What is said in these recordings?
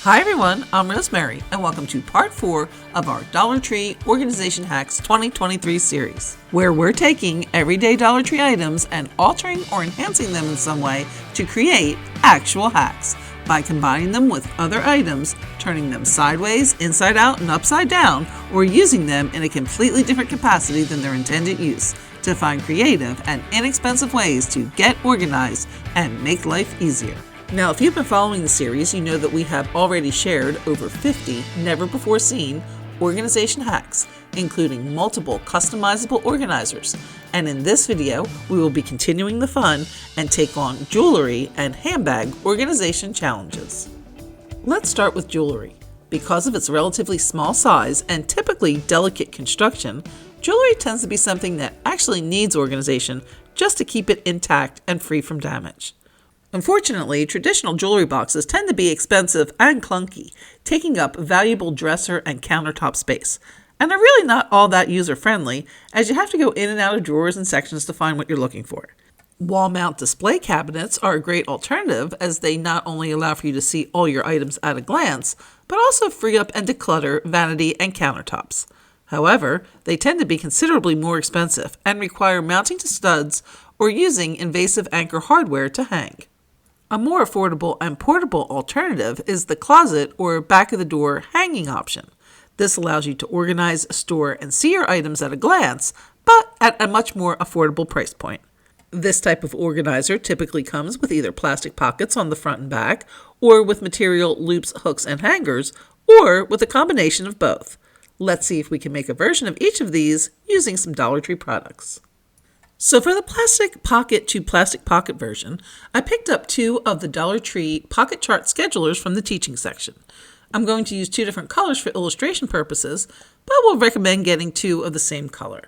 Hi everyone, I'm Rosemary, and welcome to part 4 of our Dollar Tree Organization Hacks 2023 series, where we're taking everyday Dollar Tree items and altering or enhancing them in some way to create actual hacks by combining them with other items, turning them sideways, inside out, and upside down, or using them in a completely different capacity than their intended use to find creative and inexpensive ways to get organized and make life easier. Now, if you've been following the series, you know that we have already shared over 50 never-before-seen organization hacks, including multiple customizable organizers. And in this video, we will be continuing the fun and take on jewelry and handbag organization challenges. Let's start with jewelry. Because of its relatively small size and typically delicate construction, jewelry tends to be something that actually needs organization just to keep it intact and free from damage. Unfortunately, traditional jewelry boxes tend to be expensive and clunky, taking up valuable dresser and countertop space, and are really not all that user-friendly, as you have to go in and out of drawers and sections to find what you're looking for. Wall mount display cabinets are a great alternative, as they not only allow for you to see all your items at a glance, but also free up and declutter vanity and countertops. However, they tend to be considerably more expensive and require mounting to studs or using invasive anchor hardware to hang. A more affordable and portable alternative is the closet or back of the door hanging option. This allows you to organize, store, and see your items at a glance, but at a much more affordable price point. This type of organizer typically comes with either plastic pockets on the front and back, or with material loops, hooks, and hangers, or with a combination of both. Let's see if we can make a version of each of these using some Dollar Tree products. So for the plastic pocket to plastic pocket version, I picked up 2 of the Dollar Tree pocket chart schedulers from the teaching section. I'm going to use 2 different colors for illustration purposes, but will recommend getting 2 of the same color.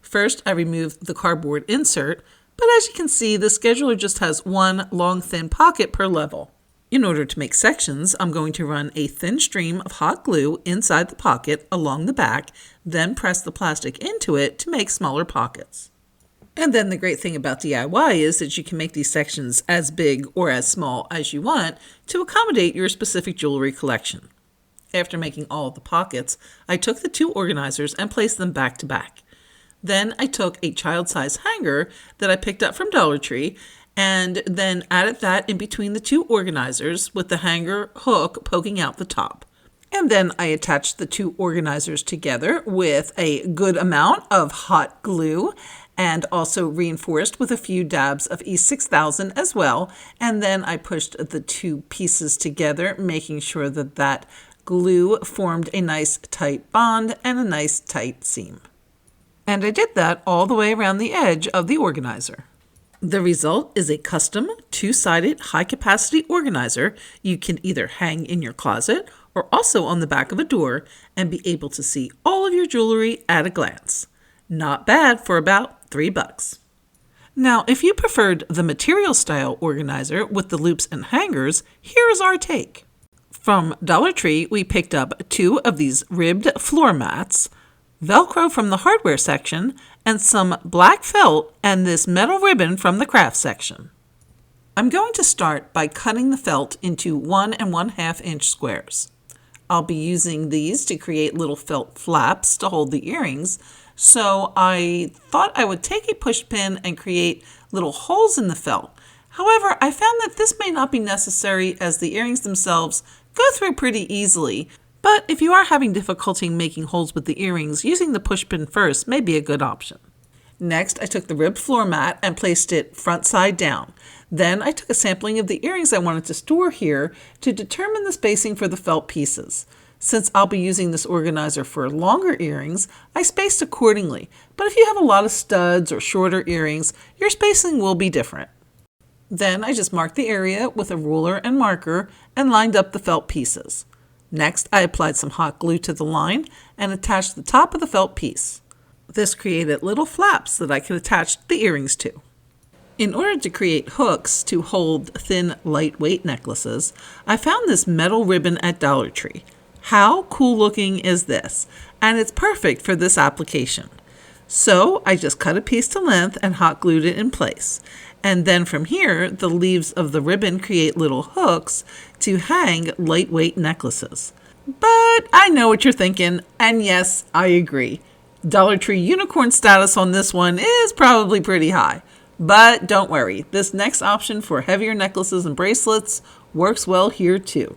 First, I removed the cardboard insert, but as you can see, the scheduler just has one long thin pocket per level. In order to make sections, I'm going to run a thin stream of hot glue inside the pocket along the back, then press the plastic into it to make smaller pockets. And then the great thing about DIY is that you can make these sections as big or as small as you want to accommodate your specific jewelry collection. After making all of the pockets, I took the 2 organizers and placed them back to back. Then I took a child-size hanger that I picked up from Dollar Tree and then added that in between the 2 organizers with the hanger hook poking out the top. And then I attached the 2 organizers together with a good amount of hot glue and also reinforced with a few dabs of E6000 as well. And then I pushed the 2 pieces together, making sure that that glue formed a nice tight bond and a nice tight seam. And I did that all the way around the edge of the organizer. The result is a custom 2-sided high-capacity organizer you can either hang in your closet or also on the back of a door and be able to see all of your jewelry at a glance. Not bad for about $3. Now, if you preferred the material style organizer with the loops and hangers, here is our take. From Dollar Tree, we picked up 2 of these ribbed floor mats, Velcro from the hardware section, and some black felt and this metal ribbon from the craft section. I'm going to start by cutting the felt into 1 1/2 inch squares. I'll be using these to create little felt flaps to hold the earrings, so I thought I would take a push pin and create little holes in the felt. However, I found that this may not be necessary as the earrings themselves go through pretty easily, but if you are having difficulty making holes with the earrings, using the push pin first may be a good option. Next, I took the ribbed floor mat and placed it front side down. Then I took a sampling of the earrings I wanted to store here to determine the spacing for the felt pieces. Since I'll be using this organizer for longer earrings, I spaced accordingly, but if you have a lot of studs or shorter earrings, your spacing will be different. Then I just marked the area with a ruler and marker and lined up the felt pieces. Next, I applied some hot glue to the line and attached the top of the felt piece. This created little flaps that I could attach the earrings to. In order to create hooks to hold thin, lightweight necklaces, I found this metal ribbon at Dollar Tree. How cool looking is this? And it's perfect for this application. So I just cut a piece to length and hot glued it in place. And then from here, the leaves of the ribbon create little hooks to hang lightweight necklaces. But I know what you're thinking, and yes, I agree. Dollar Tree unicorn status on this one is probably pretty high. But don't worry, this next option for heavier necklaces and bracelets works well here too.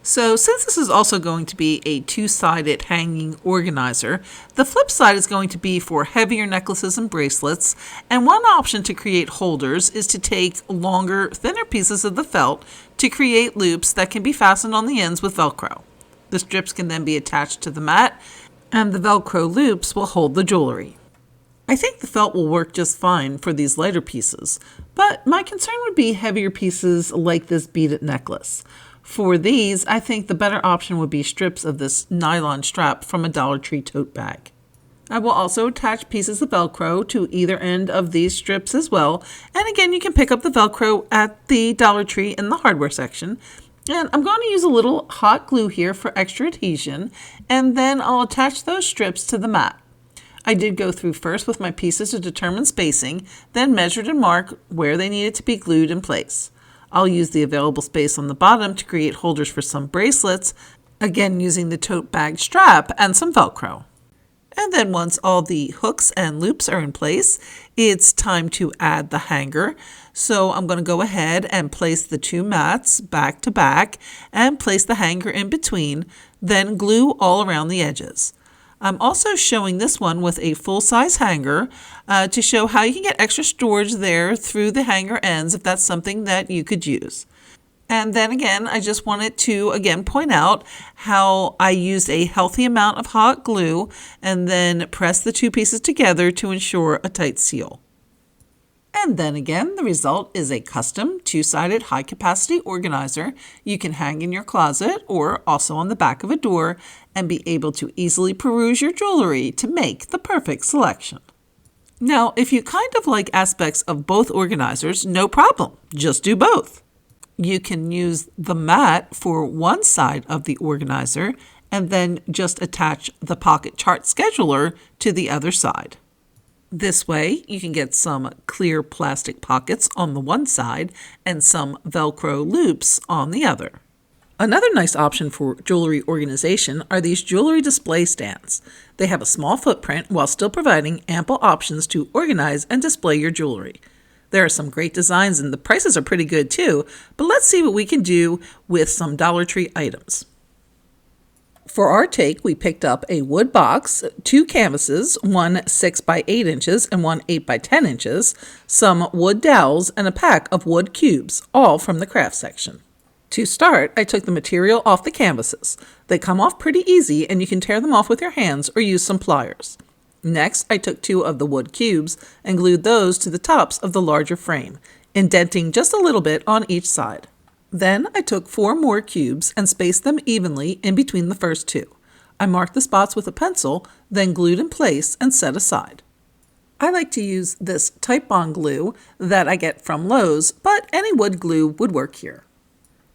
So since this is also going to be a two-sided hanging organizer, the flip side is going to be for heavier necklaces and bracelets, and one option to create holders is to take longer, thinner pieces of the felt to create loops that can be fastened on the ends with Velcro. The strips can then be attached to the mat, and the Velcro loops will hold the jewelry. I think the felt will work just fine for these lighter pieces, but my concern would be heavier pieces like this beaded necklace. For these, I think the better option would be strips of this nylon strap from a Dollar Tree tote bag. I will also attach pieces of Velcro to either end of these strips as well, and again, you can pick up the Velcro at the Dollar Tree in the hardware section. And I'm going to use a little hot glue here for extra adhesion, and then I'll attach those strips to the mat. I did go through first with my pieces to determine spacing, then measured and marked where they needed to be glued in place. I'll use the available space on the bottom to create holders for some bracelets, again using the tote bag strap and some Velcro. And then once all the hooks and loops are in place, it's time to add the hanger. So I'm going to go ahead and place the two mats back to back and place the hanger in between, then glue all around the edges. I'm also showing this one with a full-size hanger to show how you can get extra storage there through the hanger ends if that's something that you could use. And then again, I just wanted to again point out how I used a healthy amount of hot glue and then pressed the two pieces together to ensure a tight seal. And then again, the result is a custom two-sided high-capacity organizer you can hang in your closet or also on the back of a door and be able to easily peruse your jewelry to make the perfect selection. Now, if you kind of like aspects of both organizers, no problem, just do both. You can use the mat for one side of the organizer and then just attach the pocket chart scheduler to the other side. This way, you can get some clear plastic pockets on the one side and some Velcro loops on the other. Another nice option for jewelry organization are these jewelry display stands. They have a small footprint while still providing ample options to organize and display your jewelry. There are some great designs and the prices are pretty good too, but let's see what we can do with some Dollar Tree items. For our take, we picked up a wood box, two canvases, one 6 by 8 inches and one 8 by 10 inches, some wood dowels, and a pack of wood cubes, all from the craft section. To start, I took the material off the canvases. They come off pretty easy and you can tear them off with your hands or use some pliers. Next, I took 2 of the wood cubes and glued those to the tops of the larger frame, indenting just a little bit on each side. Then I took 4 more cubes and spaced them evenly in between the first 2. I marked the spots with a pencil, then glued in place and set aside. I like to use this Titebond glue that I get from Lowe's, but any wood glue would work here.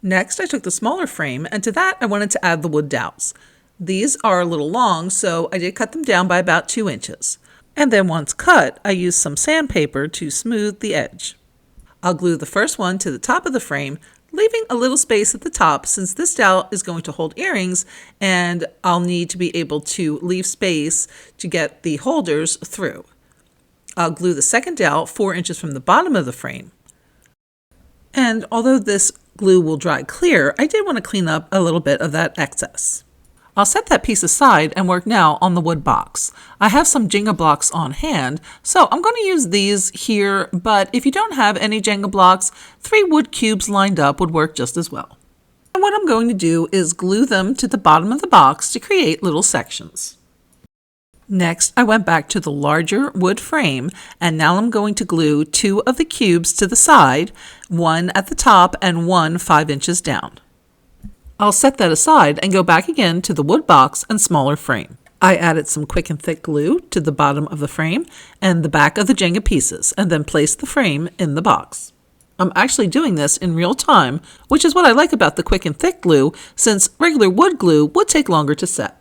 Next, I took the smaller frame, and to that I wanted to add the wood dowels. These are a little long, so I did cut them down by about 2 inches. And then once cut, I used some sandpaper to smooth the edge. I'll glue the first one to the top of the frame, leaving a little space at the top since this dowel is going to hold earrings and I'll need to be able to leave space to get the holders through. I'll glue the second dowel 4 inches from the bottom of the frame. And although this glue will dry clear, I did want to clean up a little bit of that excess. I'll set that piece aside and work now on the wood box. I have some Jenga blocks on hand, so I'm going to use these here, but if you don't have any Jenga blocks, 3 wood cubes lined up would work just as well. And what I'm going to do is glue them to the bottom of the box to create little sections. Next, I went back to the larger wood frame, and now I'm going to glue 2 of the cubes to the side, 1 at the top and 1 5 inches down. I'll set that aside and go back again to the wood box and smaller frame. I added some quick and thick glue to the bottom of the frame and the back of the Jenga pieces, and then placed the frame in the box. I'm actually doing this in real time, which is what I like about the quick and thick glue, since regular wood glue would take longer to set.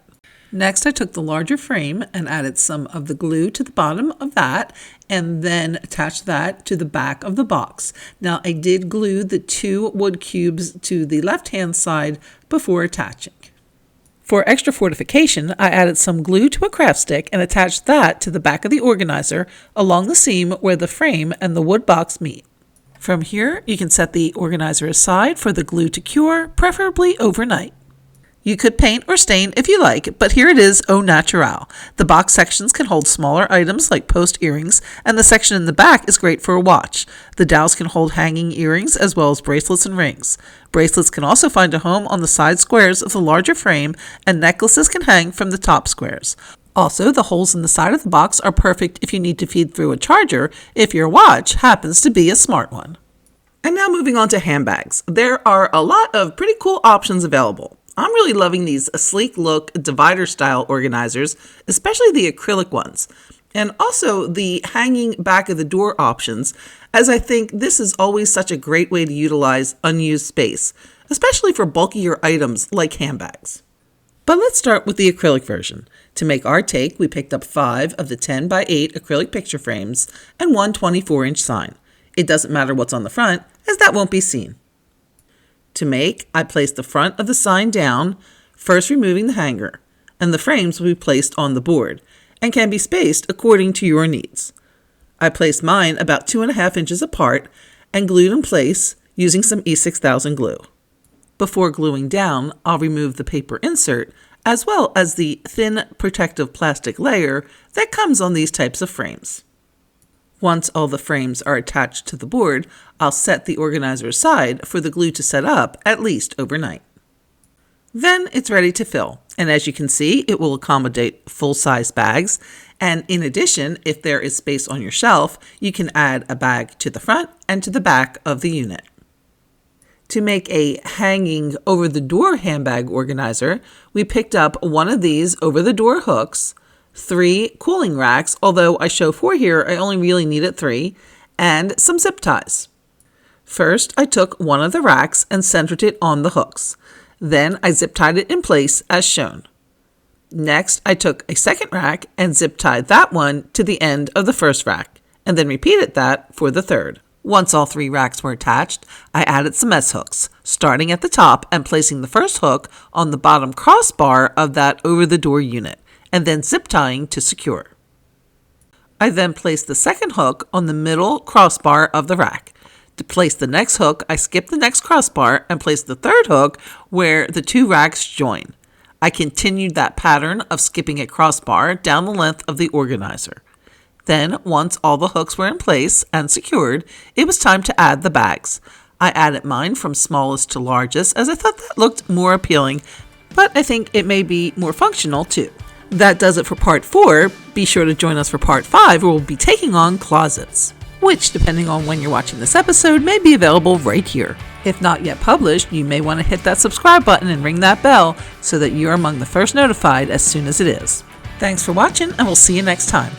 Next, I took the larger frame and added some of the glue to the bottom of that and then attached that to the back of the box. Now, I did glue the 2 wood cubes to the left-hand side before attaching. For extra fortification, I added some glue to a craft stick and attached that to the back of the organizer along the seam where the frame and the wood box meet. From here, you can set the organizer aside for the glue to cure, preferably overnight. You could paint or stain if you like, but here it is au naturel. The box sections can hold smaller items like post earrings, and the section in the back is great for a watch. The dowels can hold hanging earrings as well as bracelets and rings. Bracelets can also find a home on the side squares of the larger frame, and necklaces can hang from the top squares. Also, the holes in the side of the box are perfect if you need to feed through a charger if your watch happens to be a smart one. And now moving on to handbags. There are a lot of pretty cool options available. I'm really loving these sleek look divider style organizers, especially the acrylic ones, and also the hanging back of the door options, as I think this is always such a great way to utilize unused space, especially for bulkier items like handbags. But let's start with the acrylic version. To make our take, we picked up 5 of the 10 by 8 acrylic picture frames and one 24-inch sign. It doesn't matter what's on the front, as that won't be seen. To make, I placed the front of the sign down, first removing the hanger, and the frames will be placed on the board and can be spaced according to your needs. I placed mine about 2.5 inches apart and glued in place using some E6000 glue. Before gluing down, I'll remove the paper insert as well as the thin protective plastic layer that comes on these types of frames. Once all the frames are attached to the board, I'll set the organizer aside for the glue to set up at least overnight. Then it's ready to fill, and as you can see, it will accommodate full-size bags, and in addition, if there is space on your shelf, you can add a bag to the front and to the back of the unit. To make a hanging over-the-door handbag organizer, we picked up one of these over-the-door hooks, 3 cooling racks, although I show 4 here, I only really needed 3, and some zip ties. First, I took one of the racks and centered it on the hooks. Then I zip tied it in place as shown. Next, I took a second rack and zip tied that one to the end of the first rack, and then repeated that for the third. Once all 3 racks were attached, I added some S-hooks, starting at the top and placing the first hook on the bottom crossbar of that over-the-door unit, and then zip tying to secure. I then placed the second hook on the middle crossbar of the rack. To place the next hook, I skipped the next crossbar and placed the third hook where the 2 racks join. I continued that pattern of skipping a crossbar down the length of the organizer. Then, once all the hooks were in place and secured, it was time to add the bags. I added mine from smallest to largest as I thought that looked more appealing, but I think it may be more functional too. That does it for part 4. Be sure to join us for part 5 where we'll be taking on closets, which, depending on when you're watching this episode, may be available right here. If not yet published, you may want to hit that subscribe button and ring that bell so that you're among the first notified as soon as it is. Thanks for watching, and we'll see you next time.